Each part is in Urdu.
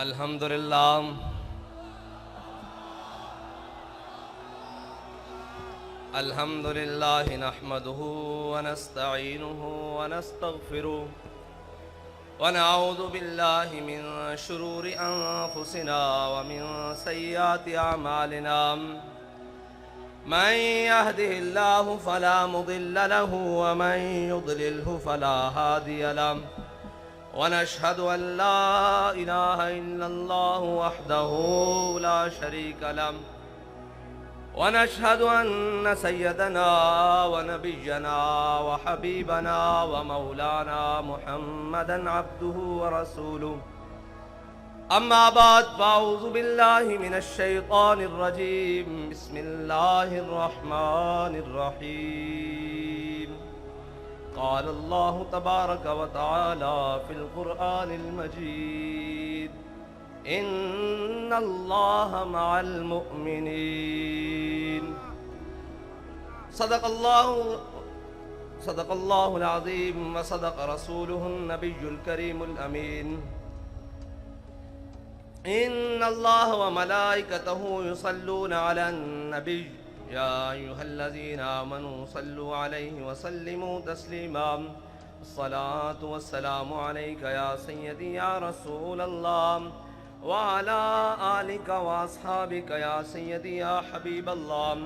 الحمد للہ الحمد للہ نحمده ونستعینه ونستغفره ونعوذ باللہ من شرور انفسنا ومن سیئات اعمالنا من يهده الله فلا مضل له ومن يضلله فلا هادي له ونشهد أن لا إله إلا الله وحده لا شريك له ونشهد أن سيدنا ونبينا وحبيبنا ومولانا محمدا عبده ورسوله أما بعد فأعوذ بالله من الشيطان الرجيم بسم الله الرحمن الرحيم قال الله تبارك وتعالى في القرآن المجيد إن الله مع المؤمنين صدق الله العظيم وصدق رسوله النبي الكريم الأمين إن الله وملائكته يصلون على النبي يا أيها الذين آمنوا صلوا عليه وسلموا تسليما الصلاة والسلام عليك يا سيدي يا رسول الله وعلى آلك وأصحابك يا سيدي يا حبيب الله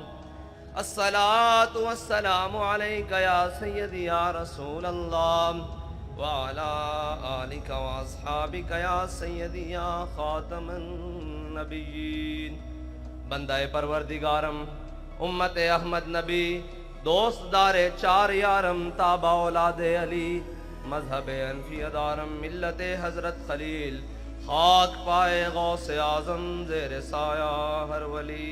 الصلاة والسلام عليك يا سيدي يا رسول الله وعلى آلك وأصحابك يا سيدي يا خاتم النبيين بندہ پروردگارم امت احمد نبی دوست دار چار یارم تابع اولاد علی مذہب حنفی دارم ملت حضرت خلیل خاک پائے غوث اعظم زیر سایہ ہر ولی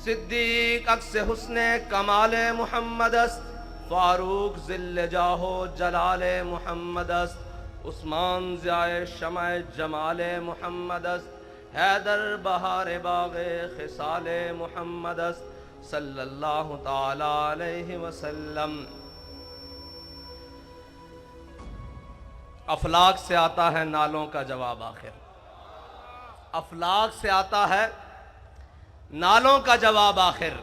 صدیق عکس حسن کمال محمد است فاروق ذل جاہ و جلال محمد است عثمان ضیاء شمع جمال محمد است حیدر بہار باغ خصال محمد است صلی اللہ تعالی علیہ وسلم۔ افلاک سے آتا ہے نالوں کا جواب آخر، افلاک سے آتا ہے نالوں کا جواب آخر،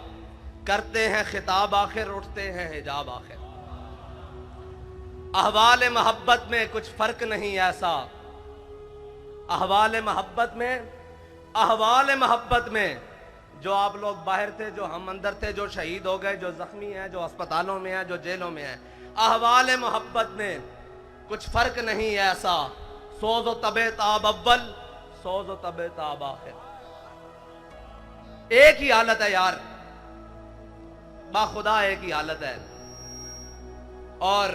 کرتے ہیں خطاب آخر اٹھتے ہیں حجاب آخر۔ احوال محبت میں کچھ فرق نہیں ایسا، احوال محبت میں جو آپ لوگ باہر تھے، جو ہم اندر تھے، جو شہید ہو گئے، جو زخمی ہیں، جو اسپتالوں میں ہیں، جو جیلوں میں ہیں، احوال محبت میں کچھ فرق نہیں ایسا، سوز و تب تاب اول سوز و تب تاب آخر۔ ایک ہی حالت ہے یار، با خدا ایک ہی حالت ہے۔ اور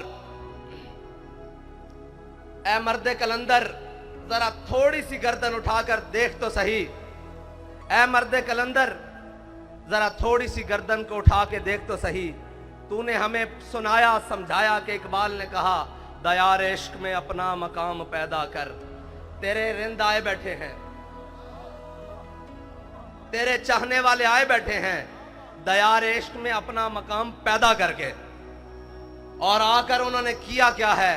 اے مرد کلندر ذرا تھوڑی سی گردن اٹھا کر دیکھ تو صحیح، اے مرد کلندر ذرا تھوڑی سی گردن کو اٹھا کے دیکھ تو صحیح، تو نے ہمیں سنایا سمجھایا کہ اقبال نے کہا دیار عشق میں اپنا مقام پیدا کر، تیرے رند آئے بیٹھے ہیں، تیرے چاہنے والے آئے بیٹھے ہیں دیار عشق میں اپنا مقام پیدا کر کے، اور آ کر انہوں نے کیا کیا ہے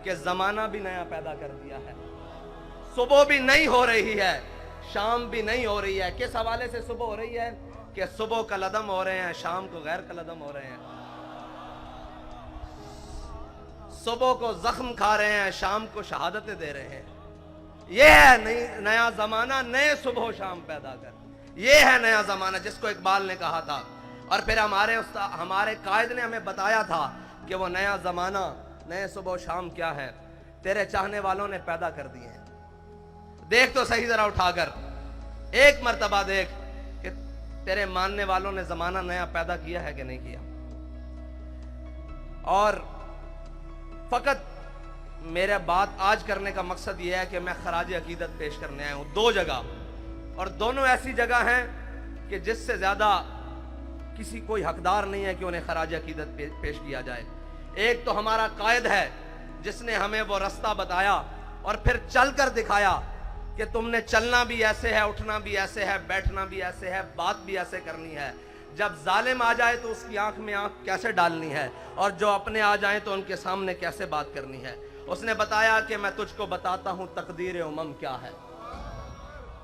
کہ زمانہ بھی نیا پیدا کر دیا ہے، صبح بھی نئی ہو رہی ہے، شام بھی نہیں ہو رہی ہے۔ کس حوالے سے صبح ہو رہی ہے کہ صبح کالعدم ہو رہے ہیں، شام کو غیر کالعدم ہو رہے ہیں، صبح کو زخم کھا رہے ہیں، شام کو شہادتیں دے رہے ہیں۔ یہ ہے نیا زمانہ، نئے صبح و شام پیدا کر، یہ ہے نیا زمانہ جس کو اقبال نے کہا تھا۔ اور پھر ہمارے قائد نے ہمیں بتایا تھا کہ وہ نیا زمانہ، نئے صبح و شام کیا ہے، تیرے چاہنے والوں نے پیدا کر دیے ہیں۔ دیکھ تو صحیح ذرا اٹھا کر، ایک مرتبہ دیکھ کہ تیرے ماننے والوں نے زمانہ نیا پیدا کیا ہے کہ نہیں کیا۔ اور فقط میرا بات آج کرنے کا مقصد یہ ہے کہ میں خراج عقیدت پیش کرنے آیا ہوں دو جگہ، اور دونوں ایسی جگہ ہیں کہ جس سے زیادہ کسی کوئی حقدار نہیں ہے کہ انہیں خراج عقیدت پیش کیا جائے۔ ایک تو ہمارا قائد ہے جس نے ہمیں وہ رستہ بتایا اور پھر چل کر دکھایا کہ تم نے چلنا بھی ایسے ہے، اٹھنا بھی ایسے ہے، بیٹھنا بھی ایسے ہے، بات بھی ایسے کرنی ہے۔ جب ظالم آ جائے تو اس کی آنکھ میں آنکھ کیسے ڈالنی ہے، اور جو اپنے آ جائیں تو ان کے سامنے کیسے بات کرنی ہے۔ اس نے بتایا کہ میں تجھ کو بتاتا ہوں تقدیر امم کیا ہے،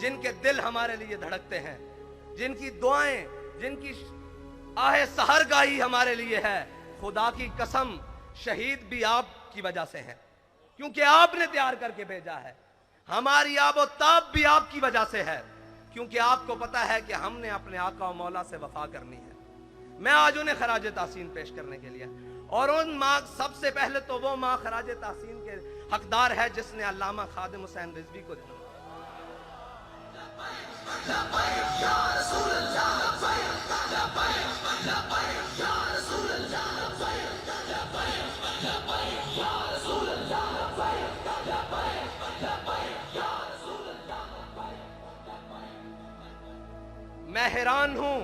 جن کے دل ہمارے لیے دھڑکتے ہیں، جن کی دعائیں، جن کی آہ سحرگاہی ہمارے لیے ہے، خدا کی قسم شہید بھی آپ کی وجہ سے ہیں، کیونکہ آپ نے تیار کر کے بھیجا ہے۔ ہماری آب و تاب بھی آپ کی وجہ سے ہے، کیونکہ آپ کو پتا ہے کہ ہم نے اپنے آقا و مولا سے وفا کرنی ہے۔ میں آج انہیں خراج تحسین پیش کرنے کے لیے، اور ان ماں، سب سے پہلے تو وہ ماں خراج تحسین کے حقدار ہے جس نے علامہ خادم حسین رضوی کو جنم۔ میں حیران ہوں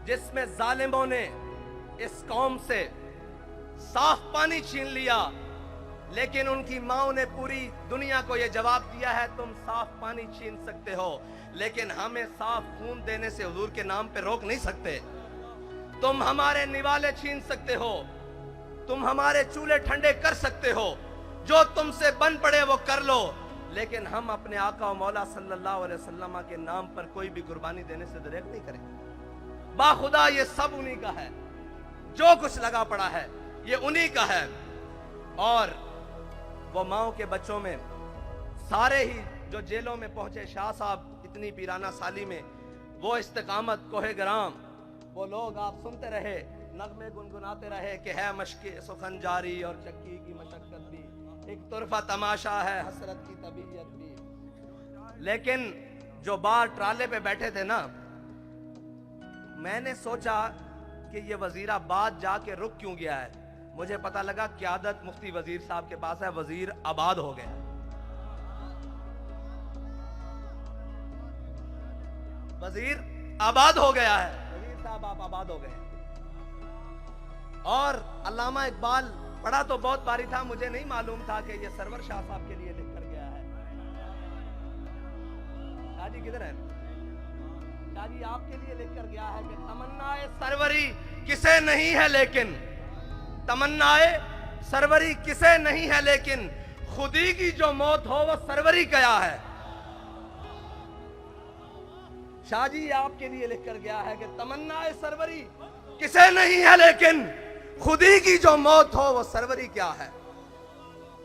جس میں ظالموں نے اس قوم سے صاف پانی چھین لیا، لیکن ان کی ماں نے پوری دنیا کو یہ جواب دیا ہے تم صاف پانی چھین سکتے ہو، لیکن ہمیں صاف خون دینے سے حضور کے نام پہ روک نہیں سکتے۔ تم ہمارے نوالے چھین سکتے ہو، تم ہمارے چولہے ٹھنڈے کر سکتے ہو، جو تم سے بن پڑے وہ کر لو، لیکن ہم اپنے آقا و مولا صلی اللہ علیہ وسلم کے نام پر کوئی بھی قربانی دینے سے دریغ نہیں کریں گے۔ باخدا یہ سب انہی کا ہے، جو کچھ لگا پڑا ہے یہ انہی کا ہے۔ اور وہ ماؤں کے بچوں میں سارے ہی جو جیلوں میں پہنچے، شاہ صاحب اتنی پیرانہ سالی میں، وہ استقامت کوہ گرام، وہ لوگ آپ سنتے رہے، نغمے گنگناتے رہے کہ ہے مشق سخن جاری اور چکی کی مشقت بھی، ایک طرفہ تماشا ہے حسرت کی طبیعت بھی۔ لیکن جو بار ٹرالے پہ بیٹھے تھے نا، میں نے سوچا کہ یہ وزیر آباد جا کے رک کیوں گیا ہے، مجھے پتا لگا قیادت مفتی وزیر صاحب کے پاس ہے، وزیر آباد ہو گیا۔ وزیر آباد ہو گیا ہے، وزیر صاحب آپ آباد ہو گئے۔ اور علامہ اقبال پڑھا تو بہت باری تھا، مجھے نہیں معلوم تھا کہ یہ سرور شاہ صاحب کے لیے لکھ کر گیا ہے۔ شاہ جی کدھر ہے؟ شاہ جی آپ کے لیے لکھ کر گیا ہے کہ تمنا سروری کسے نہیں ہے لیکن، تمنا سروری کسے نہیں ہے لیکن، خودی کی جو موت ہو وہ سروری کیا ہے۔ شاہ جی آپ کے لیے لکھ کر گیا ہے کہ تمنا سروری کسے نہیں ہے لیکن، خودی کی جو موت ہو وہ سروری کیا ہے۔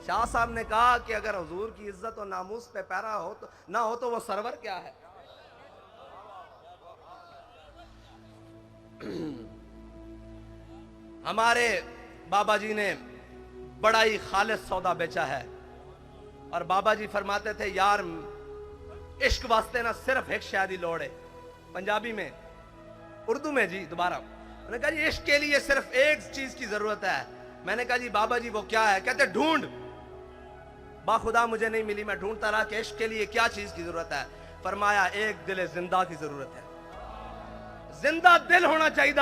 شاہ صاحب نے کہا کہ اگر حضور کی عزت و ناموس پہ پیرا ہو تو نہ ہو تو وہ سرور کیا ہے۔ ہمارے بابا جی نے بڑا ہی خالص سودا بیچا ہے، اور بابا جی فرماتے تھے یار عشق واسطے نہ صرف ایک شادی لوڑے، پنجابی میں، اردو میں جی دوبارہ، میں نے کہا جی عشق کے لیے صرف ایک چیز کی ضرورت ہے۔ میں نے کہا جی بابا جی وہ کیا ہے؟ کہتے ڈھونڈ۔ باخدا مجھے نہیں ملی، میں ڈھونڈتا رہا کہ عشق کے لیے کیا چیز کی ضرورت ہے۔ فرمایا ایک دل زندہ کی ضرورت ہے، زندہ دل ہونا چاہیے،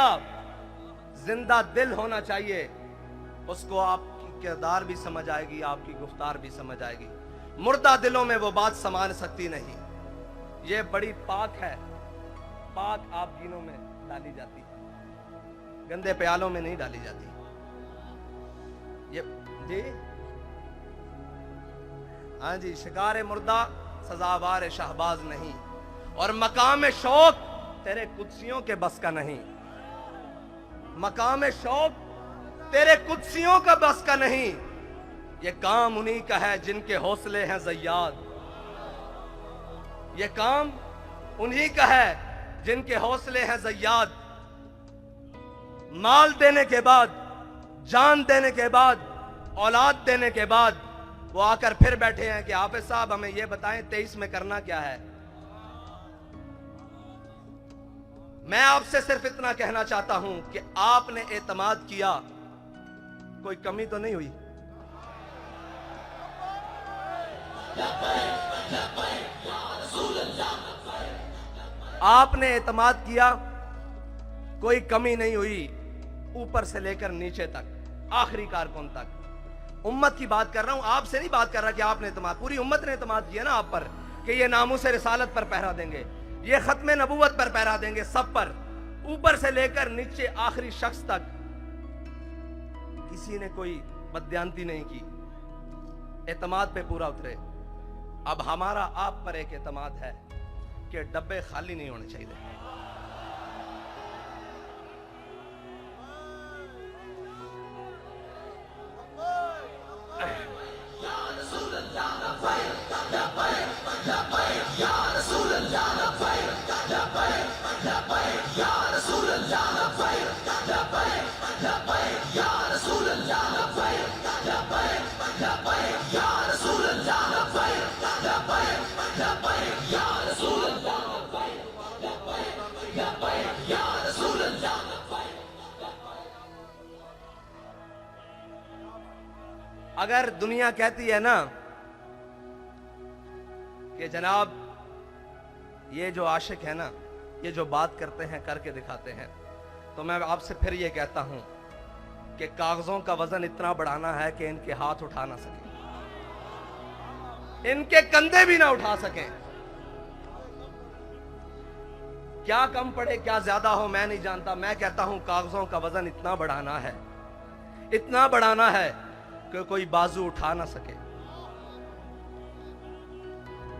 زندہ دل ہونا چاہیے، اس کو آپ کی کردار بھی سمجھ آئے گی، آپ کی گفتار بھی سمجھ آئے گی۔ مردہ دلوں میں وہ بات سمان سکتی نہیں، یہ بڑی پاک ہے، پاک آپ گینوں میں ڈالی جاتی ہے، گندے پیالوں میں نہیں ڈالی جاتی۔ یہ جی ہاں جی، شکار مردہ سزاوار شہباز نہیں، اور مقام شوق تیرے قدسیوں کے بس کا نہیں، مقام شوق تیرے قدسیوں کا بس کا نہیں، یہ کام انہی کا ہے جن کے حوصلے ہیں زیاد، یہ کام انہی کا ہے جن کے حوصلے ہیں زیاد۔ مال دینے کے بعد، جان دینے کے بعد، اولاد دینے کے بعد وہ آ کر پھر بیٹھے ہیں کہ حافظ صاحب ہمیں یہ بتائیں 23 میں کرنا کیا ہے۔ میں آپ سے صرف اتنا کہنا چاہتا ہوں کہ آپ نے اعتماد کیا، کوئی کمی تو نہیں ہوئی؟ آپ نے اعتماد کیا، کوئی کمی نہیں ہوئی، اوپر سے لے کر نیچے تک، آخری کارکن تک۔ امت کی بات کر رہا ہوں، آپ سے نہیں بات کر رہا کہ آپ نے اعتماد، پوری امت نے اعتماد کیا نا آپ پر کہ یہ ناموس رسالت پر پہرا دیں گے، یہ ختم نبوت پر پہرا دیں گے، سب پر، اوپر سے لے کر نیچے آخری شخص تک کسی نے کوئی بددیانتی نہیں کی، اعتماد پہ پورا اترے۔ اب ہمارا آپ پر ایک اعتماد ہے کہ ڈبے خالی نہیں ہونے چاہیے. اگر دنیا کہتی ہے نا کہ جناب یہ جو عاشق ہے نا، یہ جو بات کرتے ہیں کر کے دکھاتے ہیں، تو میں آپ سے پھر یہ کہتا ہوں کہ کاغذوں کا وزن اتنا بڑھانا ہے کہ ان کے ہاتھ اٹھا نہ سکیں، ان کے کندھے بھی نہ اٹھا سکیں. کیا کم پڑے کیا زیادہ ہو میں نہیں جانتا، میں کہتا ہوں کاغذوں کا وزن اتنا بڑھانا ہے، اتنا بڑھانا ہے کہ کوئی بازو اٹھا نہ سکے،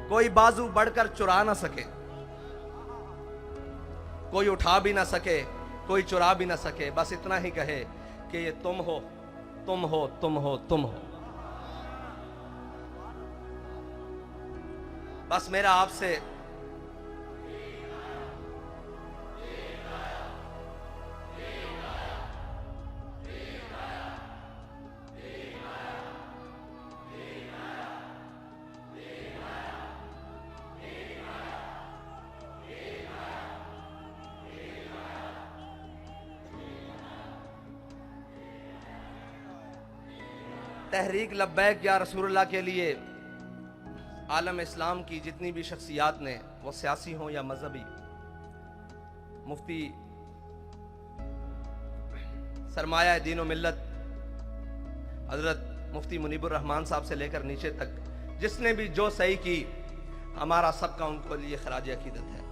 کوئی بازو بڑھ کر چرا نہ سکے، کوئی اٹھا بھی نہ سکے، کوئی چرا بھی نہ سکے. بس اتنا ہی کہے کہ یہ تم ہو، تم ہو، تم ہو، تم ہو. بس میرا آپ سے تحریک لبیک یا رسول اللہ کے لیے عالم اسلام کی جتنی بھی شخصیات نے، وہ سیاسی ہوں یا مذہبی، مفتی سرمایہ دین و ملت حضرت مفتی منیب الرحمان صاحب سے لے کر نیچے تک جس نے بھی جو صحیح کی، ہمارا سب کا ان کے لیے خراج عقیدت ہے.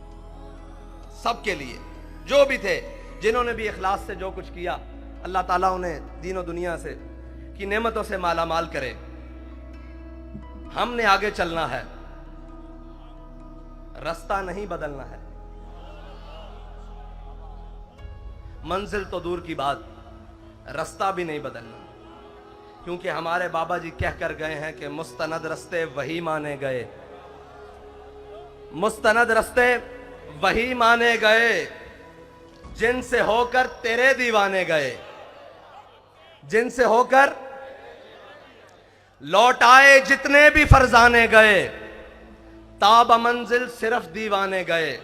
سب کے لیے جو بھی تھے، جنہوں نے بھی اخلاص سے جو کچھ کیا، اللہ تعالیٰ انہیں دین و دنیا سے کی نعمتوں سے مالا مال کرے. ہم نے آگے چلنا ہے، رستہ نہیں بدلنا ہے. منزل تو دور کی بات، رستہ بھی نہیں بدلنا، کیونکہ ہمارے بابا جی کہہ کر گئے ہیں کہ مستند رستے وہی مانے گئے، مستند رستے وہی مانے گئے جن سے ہو کر تیرے دیوانے گئے، جن سے ہو کر لوٹ آئے جتنے بھی فرزانے گئے، تاب منزل صرف دیوانے گئے.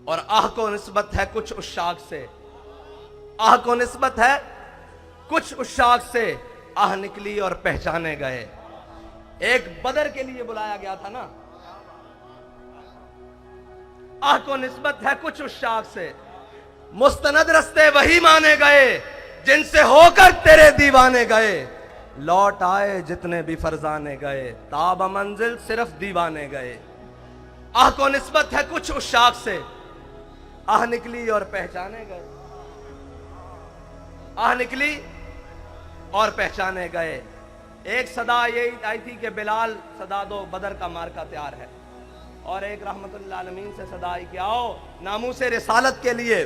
اور آہ کو نسبت ہے کچھ عشاق سے، آہ کو نسبت ہے کچھ عشاق سے، آہ نکلی اور پہچانے گئے. ایک بدر کے لیے بلایا گیا تھا نا، آہ کو نسبت ہے کچھ عشاق سے، مستند رستے وہی مانے گئے جن سے ہو کر تیرے دیوانے گئے، لوٹ آئے جتنے بھی فرزانے گئے، تاب منزل صرف دیوانے گئے. آہ کو نسبت ہے کچھ عشاق سے، آہ نکلی اور پہچانے گئے، آہ نکلی اور پہچانے گئے. ایک صدا یہی آئی تھی کہ بلال صدا دو بدر کا مارکا تیار ہے، اور ایک رحمت اللہ عالمین سے صدا آئی کہ آؤ ناموس رسالت کے لیے،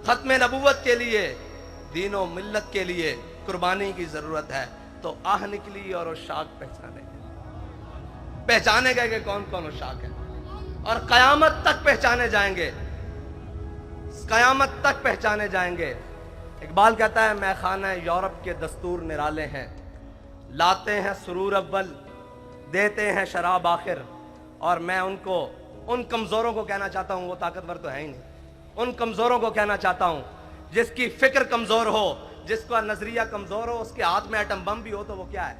ختم نبوت کے لیے، دین و ملت کے لیے قربانی کی ضرورت ہے. تو آہ نکلی اور عشاق پہچانے گئے کہ کون کون عشاق ہے، اور قیامت تک پہچانے جائیں گے، قیامت تک پہچانے جائیں گے. اقبال کہتا ہے میں خانہ یورپ کے دستور نرالے ہیں، لاتے ہیں سرور اول، دیتے ہیں شراب آخر. اور میں ان کمزوروں کو کہنا چاہتا ہوں، وہ طاقتور تو ہے ہی نہیں، ان کمزوروں کو کہنا چاہتا ہوں جس کی فکر کمزور ہو، جس کا نظریہ کمزور ہو، اس کے ہاتھ میں ایٹم بم بھی ہو تو وہ کیا ہے؟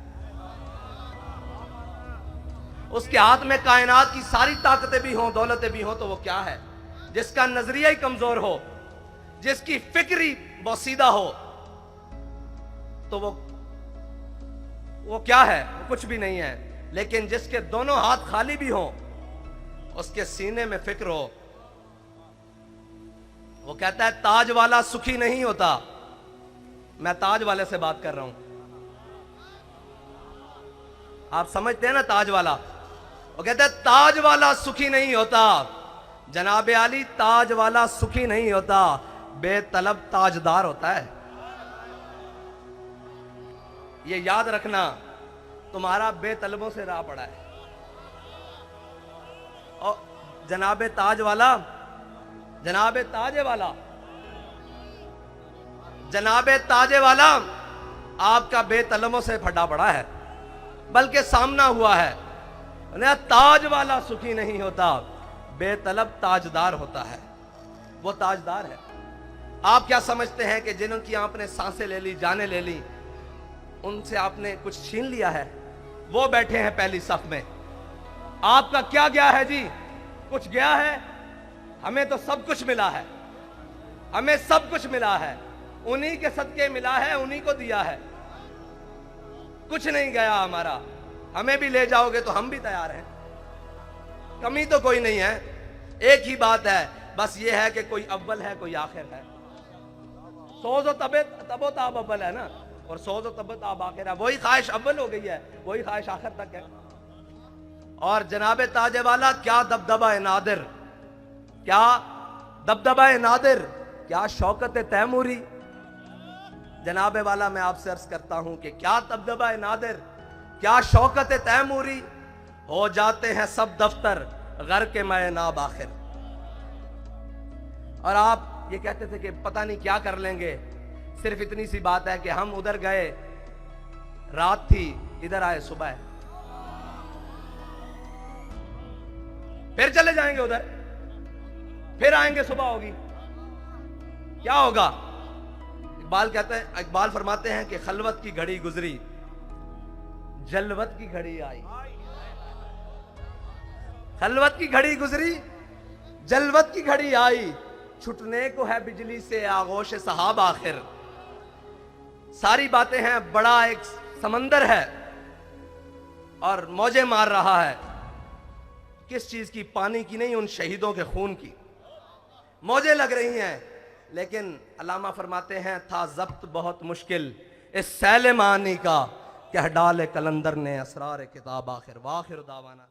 اس کے ہاتھ میں کائنات کی ساری طاقتیں بھی ہوں، دولتیں بھی ہوں تو وہ کیا ہے؟ جس کا نظریہ ہی کمزور ہو، جس کی فکری بوسیدہ ہو، تو وہ کیا ہے؟ وہ کچھ بھی نہیں ہے. لیکن جس کے دونوں ہاتھ خالی بھی ہوں، اس کے سینے میں فکر ہو، وہ کہتا ہے تاج والا سکھی نہیں ہوتا. میں تاج والے سے بات کر رہا ہوں. آپ سمجھتے ہیں نا تاج والا، وہ کہتے ہیں تاج والا سکھی نہیں ہوتا جناب علی، تاج والا سکھی نہیں ہوتا، بے طلب تاجدار ہوتا ہے۔ یہ یاد رکھنا، تمہارا بے طلبوں سے راہ پڑا ہے۔ اور جناب تاج والا، جناب تاج والا، جناب تاج والا آپ کا بے طلبوں سے پھٹا پڑا ہے، بلکہ سامنا ہوا ہے۔ تاج والا سکھی نہیں ہوتا، بے طلب تاجدار ہوتا ہے۔ وہ تاجدار ہے۔ آپ کیا سمجھتے ہیں کہ جنہوں کی آپ نے سانسیں لے لی، جانیں لے لی، ان سے آپ نے کچھ چھین لیا ہے؟ وہ بیٹھے ہیں پہلی صف میں، آپ کا کیا گیا ہے جی؟ کچھ گیا ہے؟ ہمیں تو سب کچھ ملا ہے، ہمیں سب کچھ ملا ہے، انہی کے صدقے ملا ہے، انہی کو دیا ہے، کچھ نہیں گیا ہمارا۔ ہمیں بھی لے جاؤ گے تو ہم بھی تیار ہیں، کمی تو کوئی نہیں ہے۔ ایک ہی بات ہے، بس یہ ہے کہ کوئی اول ہے، کوئی آخر ہے۔ سوز و تب و تاب اول ہے نا، اور سوز و تب و تاب آخر ہے۔ وہی خواہش اول ہو گئی ہے، وہی خواہش آخر تک ہے۔ اور جناب تاج والا کیا دبدبہ نادر، کیا دبدبہ نادر، کیا شوکت تیموری۔ جناب والا میں آپ سے عرض کرتا ہوں کہ کیا دبدبہ نادر، کیا شوکت تیموری، ہو جاتے ہیں سب دفتر غر کے میں ناب آخر۔ اور آپ یہ کہتے تھے کہ پتہ نہیں کیا کر لیں گے، صرف اتنی سی بات ہے کہ ہم ادھر گئے رات تھی، ادھر آئے صبح ہے، پھر چلے جائیں گے ادھر، پھر آئیں گے صبح ہوگی، کیا ہوگا؟ اقبال کہتے ہیں، اقبال فرماتے ہیں کہ خلوت کی گھڑی گزری، جلوت کی گھڑی آئی۔ خلوت کی گھڑی گزری، جلوت کی گھڑی آئی، چھٹنے کو ہے بجلی سے آغوش صحاب آخر۔ ساری باتیں ہیں، بڑا ایک سمندر ہے اور موجیں مار رہا ہے۔ کس چیز کی؟ پانی کی نہیں، ان شہیدوں کے خون کی موجیں لگ رہی ہیں۔ لیکن علامہ فرماتے ہیں تھا ضبط بہت مشکل اس سیل معانی کا، کہ ڈالے کلندر نے اسرار کتاب آخر۔ واخر دعوانا